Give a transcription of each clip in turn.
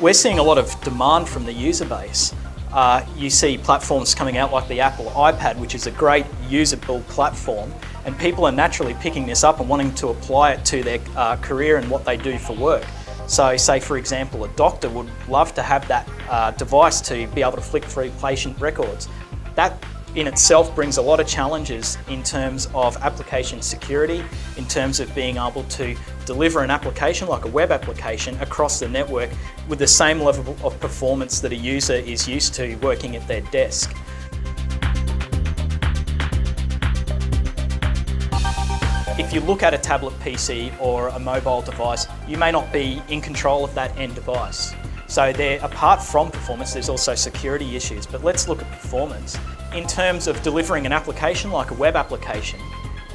We're seeing a lot of demand from the user base. You see platforms coming out like the Apple iPad, which is a great user-built platform, and people are naturally picking this up and wanting to apply it to their career and what they do for work. So say, for example, a doctor would love to have that device to be able to flick through patient records. That in itself brings a lot of challenges in terms of application security, in terms of being able to deliver an application like a web application across the network with the same level of performance that a user is used to working at their desk. If you look at a tablet PC or a mobile device, you may not be in control of that end device. So apart from performance, there's also security issues, but let's look at performance. In terms of delivering an application like a web application,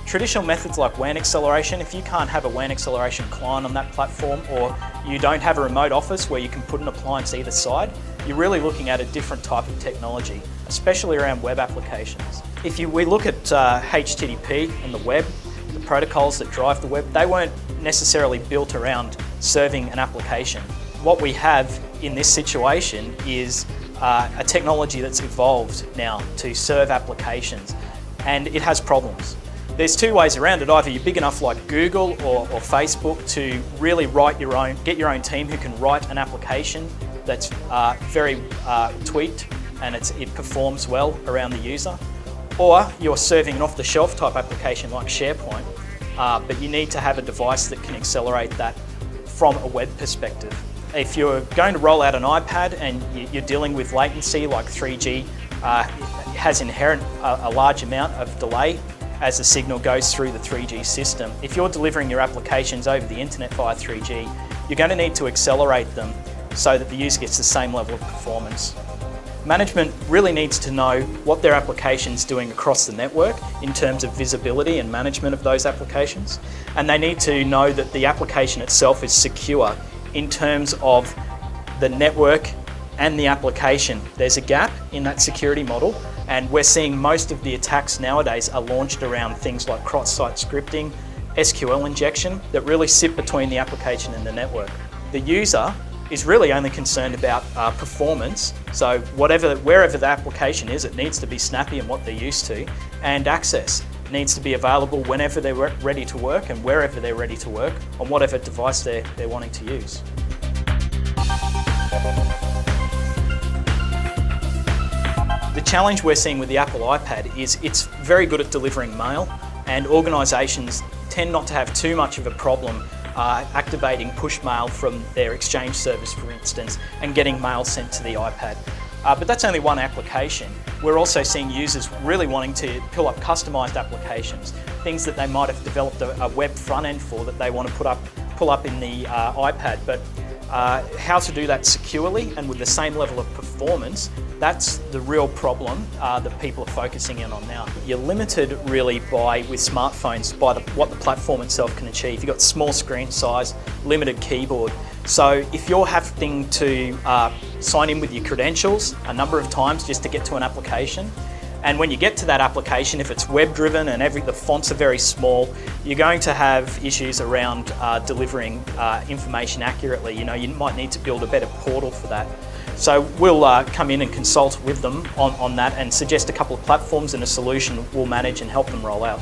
traditional methods like WAN acceleration, if you can't have a WAN acceleration client on that platform, or you don't have a remote office where you can put an appliance either side, you're really looking at a different type of technology, especially around web applications. If we look at HTTP and the web, the protocols that drive the web, they weren't necessarily built around serving an application. What we have in this situation is a technology that's evolved now to serve applications, and it has problems. There's two ways around it. Either you're big enough like Google or Facebook to really get your own team who can write an application that's very tweaked and it performs well around the user, or you're serving an off-the-shelf type application like SharePoint, but you need to have a device that can accelerate that from a web perspective. If you're going to roll out an iPad and you're dealing with latency like 3G, it has inherent a large amount of delay as the signal goes through the 3G system. If you're delivering your applications over the internet via 3G, you're going to need to accelerate them so that the user gets the same level of performance. Management really needs to know what their application's doing across the network in terms of visibility and management of those applications, and they need to know that the application itself is secure in terms of the network and the application. There's a gap in that security model, and we're seeing most of the attacks nowadays are launched around things like cross-site scripting, SQL injection, that really sit between the application and the network. The user is really only concerned about performance, so wherever the application is, it needs to be snappy in what they're used to, and access needs to be available whenever they're ready to work and wherever they're ready to work on whatever device they're wanting to use. The challenge we're seeing with the Apple iPad is it's very good at delivering mail, and organisations tend not to have too much of a problem activating push mail from their Exchange service, for instance, and getting mail sent to the iPad. But that's only one application. We're also seeing users really wanting to pull up customised applications, things that they might have developed a web front end for that they want to pull up in the iPad. But how to do that securely and with the same level of performance, that's the real problem that people are focusing in on now. You're limited really with smartphones by what the platform itself can achieve. You've got small screen size, limited keyboard. So if you're having to sign in with your credentials a number of times just to get to an application, and when you get to that application, if it's web driven and the fonts are very small, you're going to have issues around delivering information accurately. You might need to build a better portal for that. So we'll come in and consult with them on that and suggest a couple of platforms and a solution we'll manage and help them roll out.